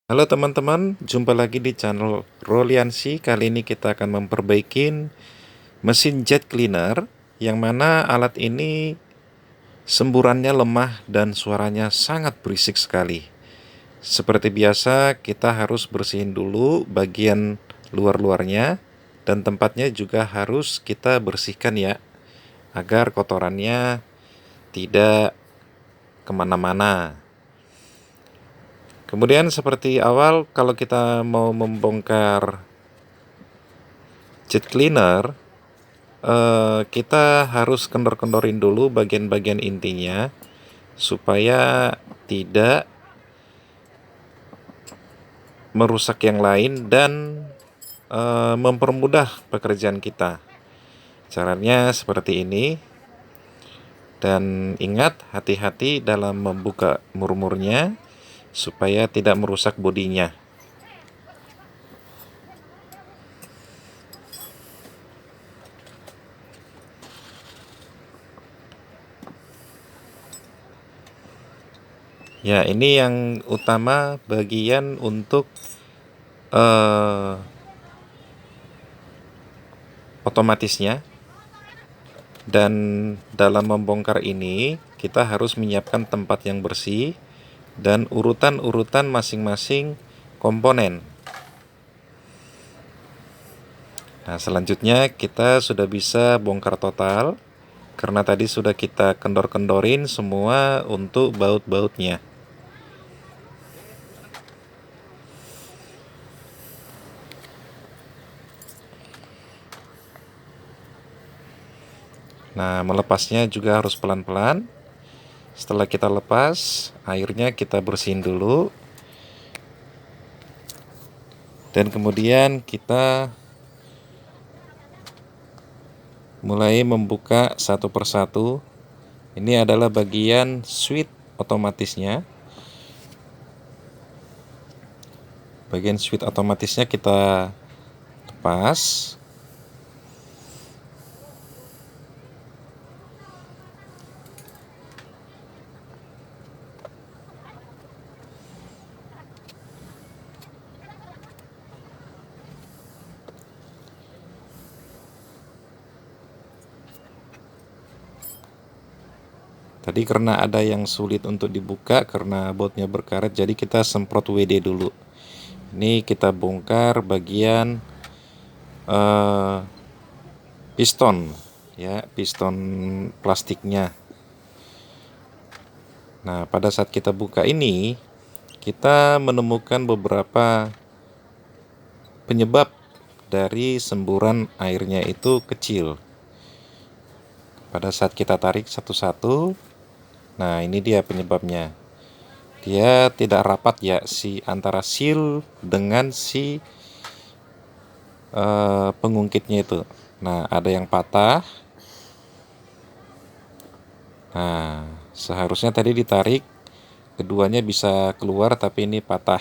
Halo teman-teman, jumpa lagi di channel Roliansi. Kali ini kita akan memperbaiki mesin jet cleaner, yang mana alat ini semburannya lemah dan suaranya sangat berisik sekali. Seperti biasa, kita harus bersihin dulu bagian luar-luarnya, dan tempatnya juga harus kita bersihkan ya, agar kotorannya tidak kemana-mana. Kemudian seperti awal, kalau kita mau membongkar jet cleaner, kita harus kendor-kendorin dulu bagian-bagian intinya supaya tidak merusak yang lain dan mempermudah pekerjaan kita. Caranya seperti ini, dan ingat, hati-hati dalam membuka murmurnya supaya tidak merusak bodinya. Ya, ini yang utama bagian untuk otomatisnya. Dan dalam membongkar ini, kita harus menyiapkan tempat yang bersih dan urutan-urutan masing-masing komponen. Nah, selanjutnya kita sudah bisa bongkar total, karena tadi sudah kita kendor-kendorin semua untuk baut-bautnya. Nah, melepasnya juga harus pelan-pelan. Setelah kita lepas, airnya kita bersihin dulu. Dan kemudian kita mulai membuka satu persatu. Ini adalah bagian switch otomatisnya. Bagian switch otomatisnya kita lepas. Tadi karena ada yang sulit untuk dibuka karena bautnya berkaret, jadi kita semprot WD dulu. Ini kita bongkar bagian piston ya, piston plastiknya. Nah, pada saat kita buka ini, kita menemukan beberapa penyebab dari semburan airnya itu kecil. Pada saat kita tarik satu-satu, nah ini dia penyebabnya. Dia tidak rapat ya, antara seal dengan si pengungkitnya itu. Nah, ada yang patah. Nah, seharusnya tadi ditarik, keduanya bisa keluar, tapi ini patah.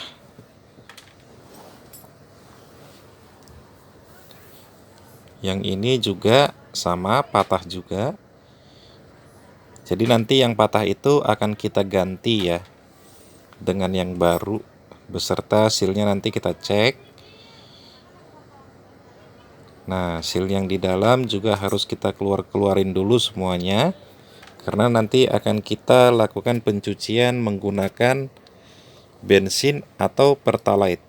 Yang ini juga sama, patah juga. Jadi nanti yang patah itu akan kita ganti ya dengan yang baru, beserta sealnya nanti kita cek. Nah, seal yang di dalam juga harus kita keluarin dulu semuanya, karena nanti akan kita lakukan pencucian menggunakan bensin atau pertalite.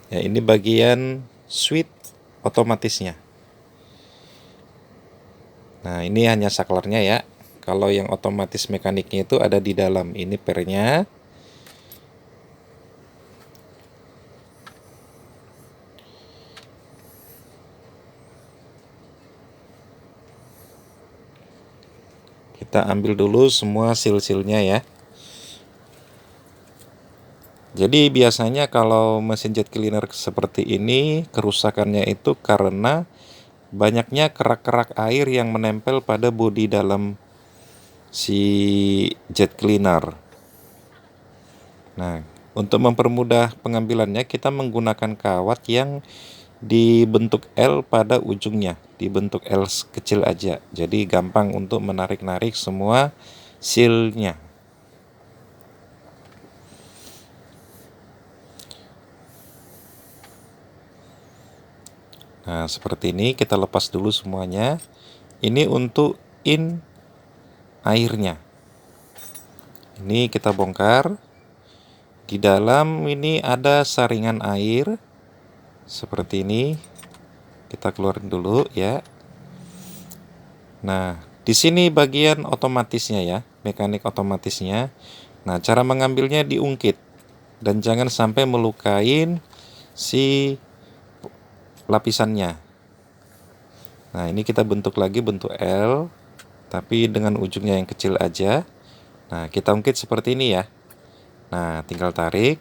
Ya, ini bagian switch otomatisnya. Nah, ini hanya saklarnya ya. Kalau yang otomatis mekaniknya itu ada di dalam. Ini pernya. Kita ambil dulu semua seal-sealnya ya. Jadi biasanya kalau mesin jet cleaner seperti ini, kerusakannya itu karena banyaknya kerak-kerak air yang menempel pada bodi dalam si jet cleaner. Nah, untuk mempermudah pengambilannya, kita menggunakan kawat yang dibentuk L pada ujungnya, dibentuk L kecil aja. Jadi gampang untuk menarik-narik semua sealnya. Nah, seperti ini kita lepas dulu semuanya. Ini untuk in airnya. Ini kita bongkar. Di dalam ini ada saringan air seperti ini. Kita keluarin dulu ya. Nah, di sini bagian otomatisnya ya, mekanik otomatisnya. Nah, cara mengambilnya diungkit dan jangan sampai melukain si lapisannya. Nah, ini kita bentuk lagi bentuk L, tapi dengan ujungnya yang kecil aja. Nah, kita ungkit seperti ini ya. Nah, tinggal tarik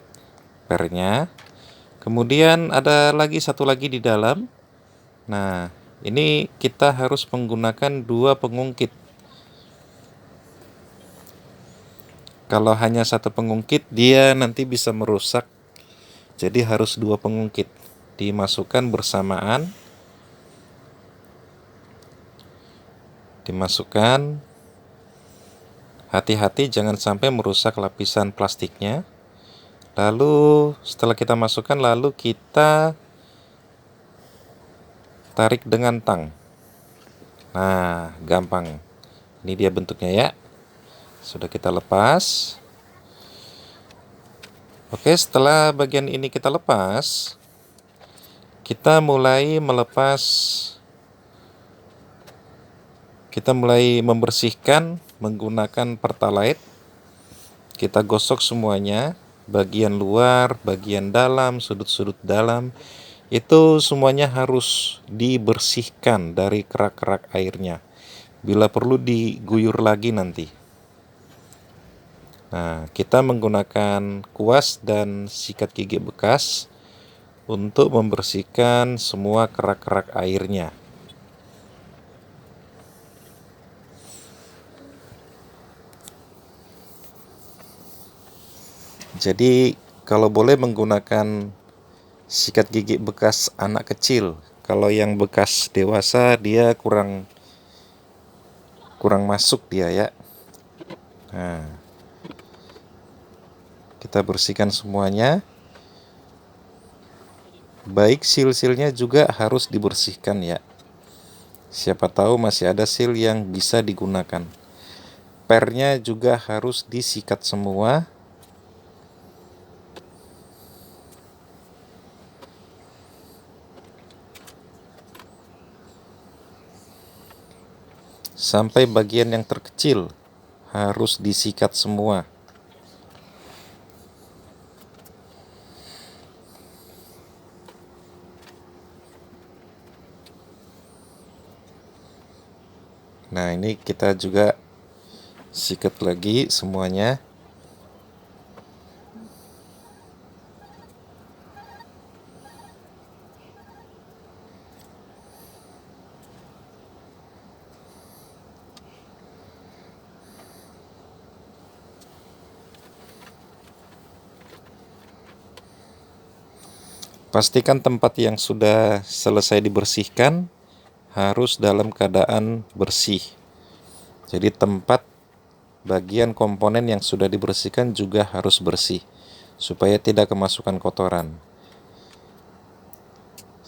pernya. Kemudian ada lagi satu lagi di dalam. Nah, ini kita harus menggunakan 2 pengungkit. Kalau hanya satu pengungkit, dia nanti bisa merusak. Jadi harus 2 pengungkit. Dimasukkan bersamaan. Dimasukkan. Hati-hati jangan sampai merusak lapisan plastiknya. Lalu setelah kita masukkan, lalu kita tarik dengan tang. Nah, gampang. Ini dia bentuknya ya. Sudah kita lepas. Oke, setelah bagian ini kita lepas, kita mulai membersihkan menggunakan Pertalite. Kita gosok semuanya, bagian luar, bagian dalam, sudut-sudut dalam. Itu semuanya harus dibersihkan dari kerak-kerak airnya. Bila perlu diguyur lagi nanti. Nah, kita menggunakan kuas dan sikat gigi bekas untuk membersihkan semua kerak-kerak airnya. Jadi, kalau boleh menggunakan sikat gigi bekas anak kecil. Kalau yang bekas dewasa dia kurang masuk dia ya. Nah, kita bersihkan semuanya. Baik seal-sealnya juga harus dibersihkan ya. Siapa tahu masih ada seal yang bisa digunakan. Pernya juga harus disikat semua. Sampai bagian yang terkecil harus disikat semua. Nah, ini kita juga sikat lagi semuanya. Pastikan tempat yang sudah selesai dibersihkan harus dalam keadaan bersih. Jadi tempat bagian komponen yang sudah dibersihkan juga harus bersih supaya tidak kemasukan kotoran.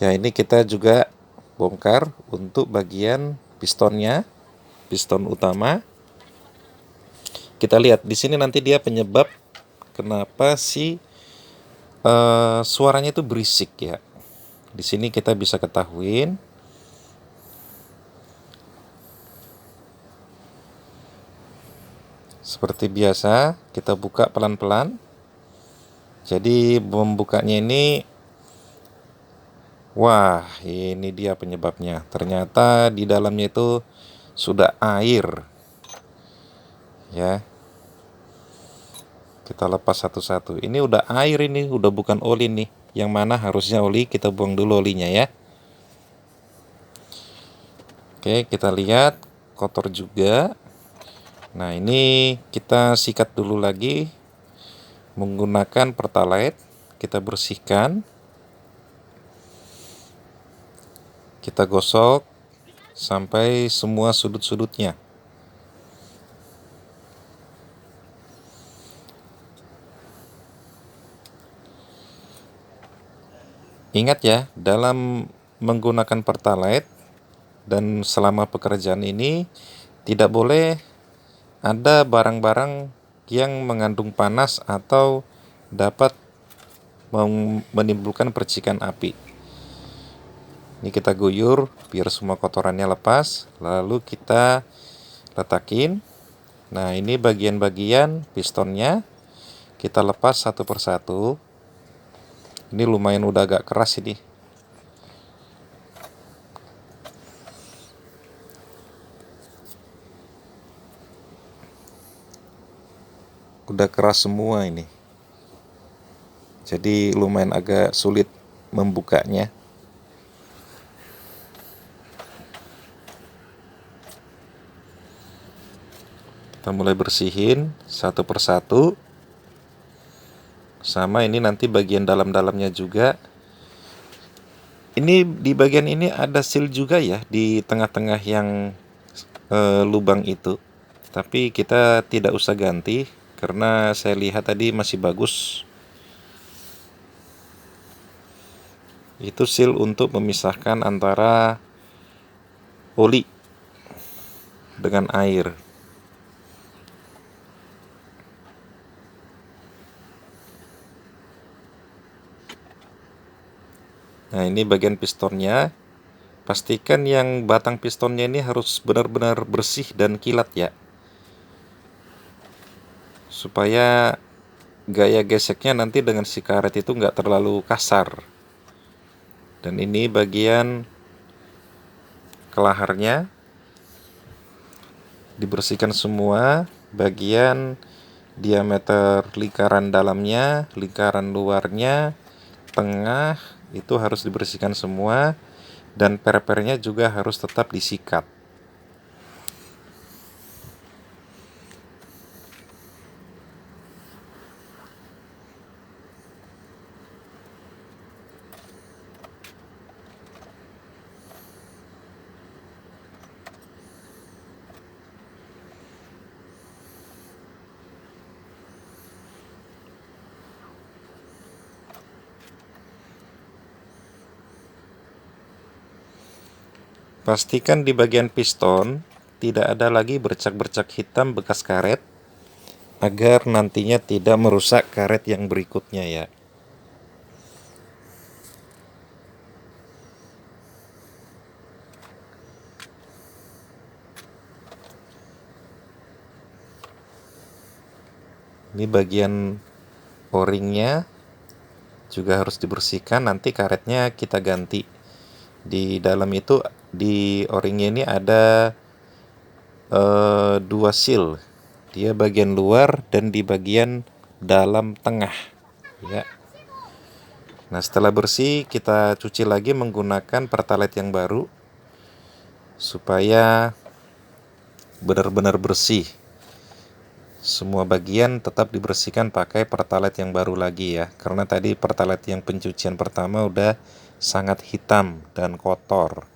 Ya, ini kita juga bongkar untuk bagian pistonnya, piston utama. Kita lihat di sini nanti dia penyebab kenapa suaranya itu berisik ya. Di sini kita bisa ketahuin. Seperti biasa, kita buka pelan-pelan. Jadi membukanya ini, wah, ini dia penyebabnya. Ternyata di dalamnya itu sudah air. Ya. Kita lepas satu-satu. Ini udah air ini, udah bukan oli nih. Yang mana harusnya oli, kita buang dulu olinya ya. Oke, kita lihat kotor juga. Nah, ini kita sikat dulu lagi menggunakan Pertalite. Kita bersihkan. Kita gosok sampai semua sudut-sudutnya. Ingat ya, dalam menggunakan Pertalite dan selama pekerjaan ini tidak boleh ada barang-barang yang mengandung panas atau dapat menimbulkan percikan api. Ini kita guyur biar semua kotorannya lepas, lalu kita letakin. Nah, ini bagian-bagian pistonnya kita lepas satu persatu. Ini lumayan udah agak keras ini. Udah keras semua ini. Jadi lumayan agak sulit membukanya. Kita mulai bersihin satu persatu. Sama ini nanti bagian dalam-dalamnya juga. Ini di bagian ini ada seal juga ya di tengah-tengah yang lubang itu. Tapi kita tidak usah ganti karena saya lihat tadi masih bagus. Itu seal untuk memisahkan antara oli dengan air. Nah, ini bagian pistonnya. Pastikan yang batang pistonnya ini harus benar-benar bersih dan kilat ya, supaya gaya geseknya nanti dengan si karet itu nggak terlalu kasar. Dan ini bagian kelaharnya dibersihkan semua, bagian diameter lingkaran dalamnya, lingkaran luarnya, tengah itu harus dibersihkan semua, dan per-pernya juga harus tetap disikat. Pastikan di bagian piston tidak ada lagi bercak-bercak hitam bekas karet, agar nantinya tidak merusak karet yang berikutnya ya. Ini bagian o-ringnya juga harus dibersihkan, nanti karetnya kita ganti. Di dalam itu, di o-ringnya ini ada dua seal, dia bagian luar dan di bagian dalam tengah ya. Nah, setelah bersih kita cuci lagi menggunakan Pertalite yang baru supaya benar-benar bersih. Semua bagian tetap dibersihkan pakai Pertalite yang baru lagi ya, karena tadi Pertalite yang pencucian pertama udah sangat hitam dan kotor.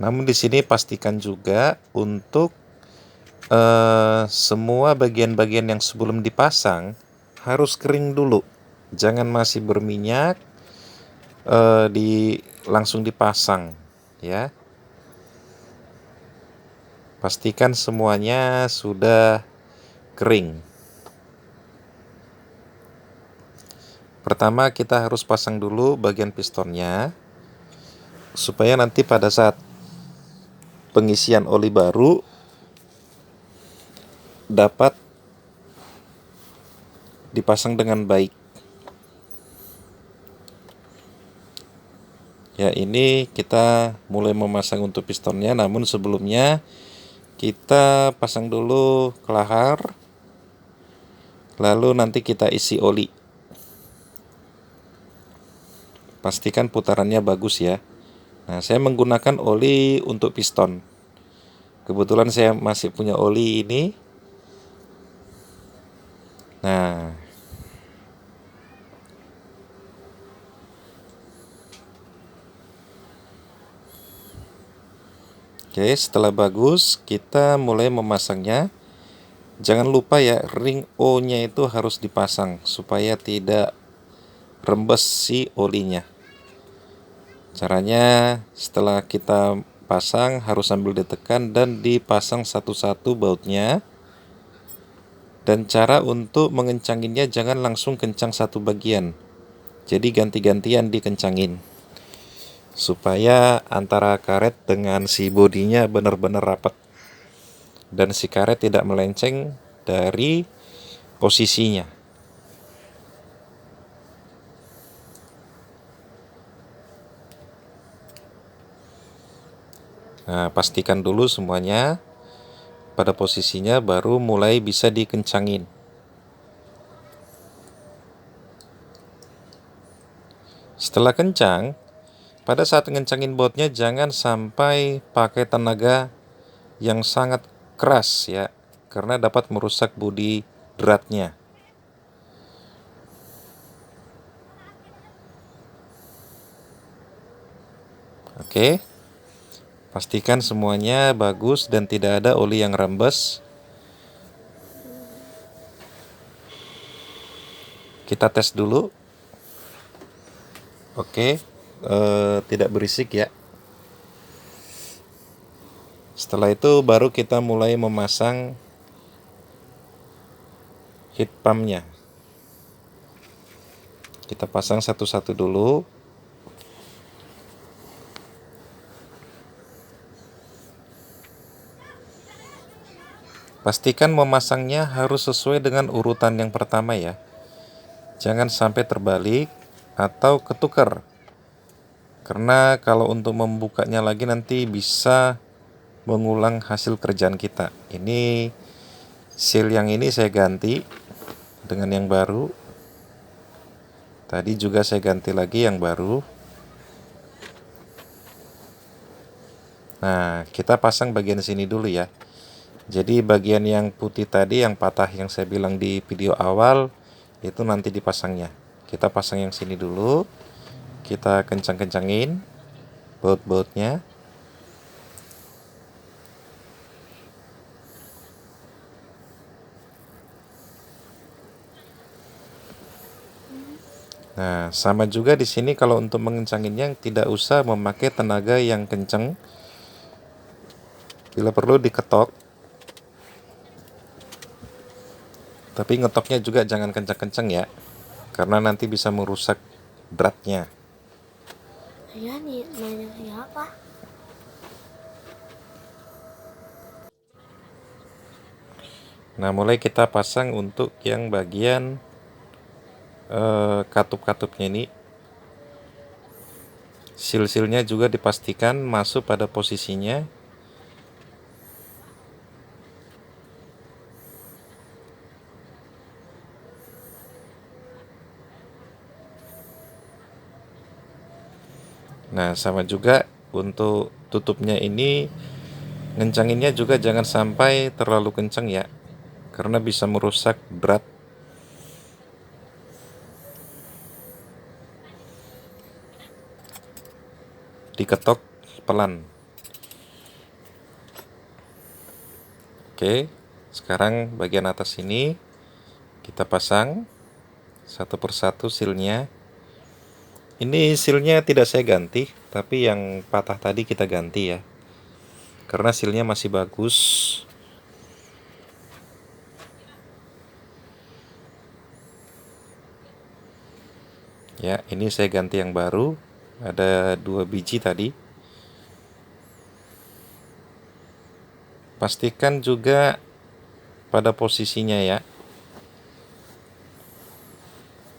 Namun di sini pastikan juga untuk semua bagian-bagian yang sebelum dipasang harus kering dulu. Jangan masih berminyak langsung dipasang ya. Pastikan semuanya sudah kering. Pertama kita harus pasang dulu bagian pistonnya, supaya nanti pada saat pengisian oli baru dapat dipasang dengan baik. Ya, ini kita mulai memasang untuk pistonnya, namun sebelumnya kita pasang dulu kelahar, lalu nanti kita isi oli. Pastikan putarannya bagus ya. Nah, saya menggunakan oli untuk piston. Kebetulan saya masih punya oli ini. Nah, oke, setelah bagus kita mulai memasangnya. Jangan lupa ya, ring O-nya itu harus dipasang supaya tidak rembes si olinya. Caranya setelah kita pasang harus sambil ditekan dan dipasang satu-satu bautnya. Dan cara untuk mengencanginnya jangan langsung kencang satu bagian. Jadi ganti-gantian dikencangin. Supaya antara karet dengan si bodinya benar-benar rapat. Dan si karet tidak melenceng dari posisinya. Nah, pastikan dulu semuanya pada posisinya, baru mulai bisa dikencangin. Setelah kencang, pada saat ngencangin bautnya jangan sampai pakai tenaga yang sangat keras ya, karena dapat merusak bodi dratnya. Oke, pastikan semuanya bagus dan tidak ada oli yang rembes. Kita tes dulu. Oke, tidak berisik ya. Setelah itu baru kita mulai memasang heat pumpnya. Kita pasang satu-satu dulu. Pastikan memasangnya harus sesuai dengan urutan yang pertama ya. Jangan sampai terbalik atau ketukar. Karena kalau untuk membukanya lagi nanti bisa mengulang hasil kerjaan kita. Ini seal yang ini saya ganti dengan yang baru. Tadi juga saya ganti lagi yang baru. Nah, kita pasang bagian sini dulu ya. Jadi bagian yang putih tadi yang patah yang saya bilang di video awal itu nanti dipasangnya. Kita pasang yang sini dulu. Kita kencang-kencangin baut-bautnya. Nah, sama juga di sini kalau untuk mengencanginnya tidak usah memakai tenaga yang kencang. Bila perlu diketok. Tapi ngetoknya juga jangan kencang-kencang ya. Karena nanti bisa merusak dratnya. Iya nih, nanya siapa? Nah, mulai kita pasang untuk yang bagian katup-katupnya ini. Seal-sealnya juga dipastikan masuk pada posisinya. Nah, sama juga untuk tutupnya ini, ngencanginnya juga jangan sampai terlalu kencang ya, karena bisa merusak drat. Diketok pelan. Oke, sekarang bagian atas ini kita pasang satu persatu sealnya. Ini sealnya tidak saya ganti, tapi yang patah tadi kita ganti ya, karena sealnya masih bagus. Ya, ini saya ganti yang baru. Ada 2 biji tadi. Pastikan juga pada posisinya ya.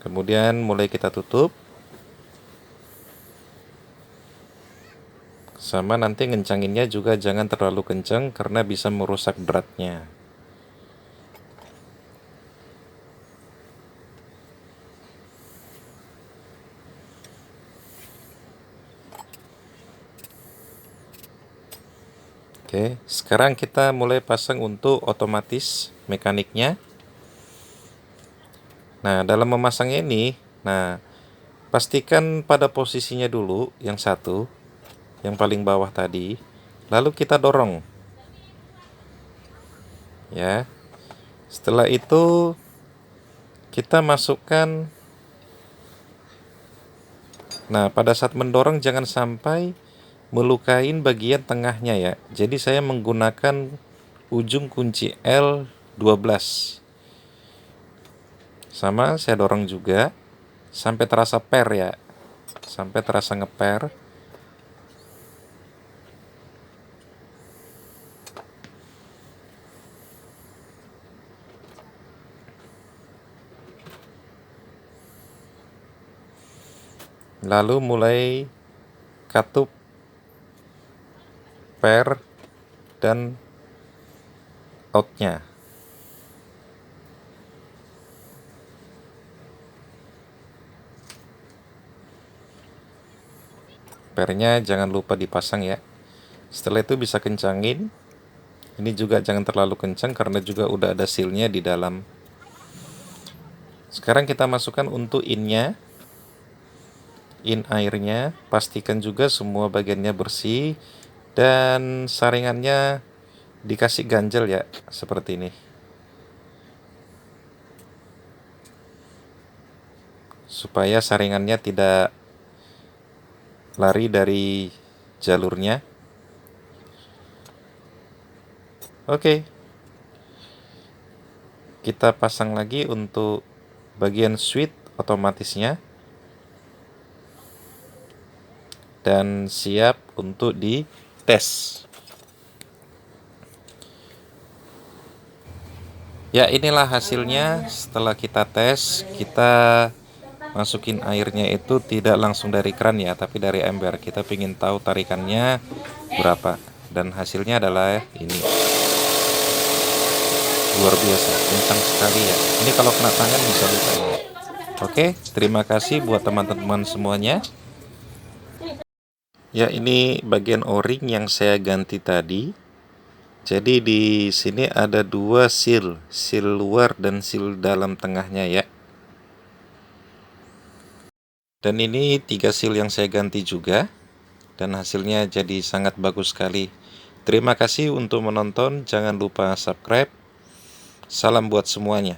Kemudian mulai kita tutup. Sama nanti ngencanginnya juga jangan terlalu kencang karena bisa merusak dratnya. Oke, sekarang kita mulai pasang untuk otomatis mekaniknya. Nah, dalam memasangnya ini, pastikan pada posisinya dulu yang satu, yang paling bawah tadi, lalu kita dorong. Ya. Setelah itu kita masukkan Nah, pada saat mendorong jangan sampai melukain bagian tengahnya ya. Jadi saya menggunakan ujung kunci L12. Sama saya dorong juga sampai terasa per ya. Sampai terasa ngeper. Lalu mulai katup per dan outnya. Pernya jangan lupa dipasang ya. Setelah itu bisa kencangin. Ini juga jangan terlalu kencang karena juga udah ada sealnya di dalam. Sekarang kita masukkan untuk innya. In airnya, pastikan juga semua bagiannya bersih dan saringannya dikasih ganjel ya, seperti ini. Supaya saringannya tidak lari dari jalurnya. Oke. Kita pasang lagi untuk bagian switch otomatisnya. Dan siap untuk dites. Ya, inilah hasilnya setelah kita tes. Kita masukin airnya itu tidak langsung dari keran ya, tapi dari ember. Kita ingin tahu tarikannya berapa. Dan hasilnya adalah ini. Luar biasa, kencang sekali ya. Ini kalau kena tangan bisa luka ya. Oke, terima kasih buat teman-teman semuanya. Ya, ini bagian o-ring yang saya ganti tadi. Jadi di sini ada dua seal luar dan seal dalam tengahnya ya. Dan ini 3 seal yang saya ganti juga. Dan hasilnya jadi sangat bagus sekali. Terima kasih untuk menonton, jangan lupa subscribe. Salam buat semuanya.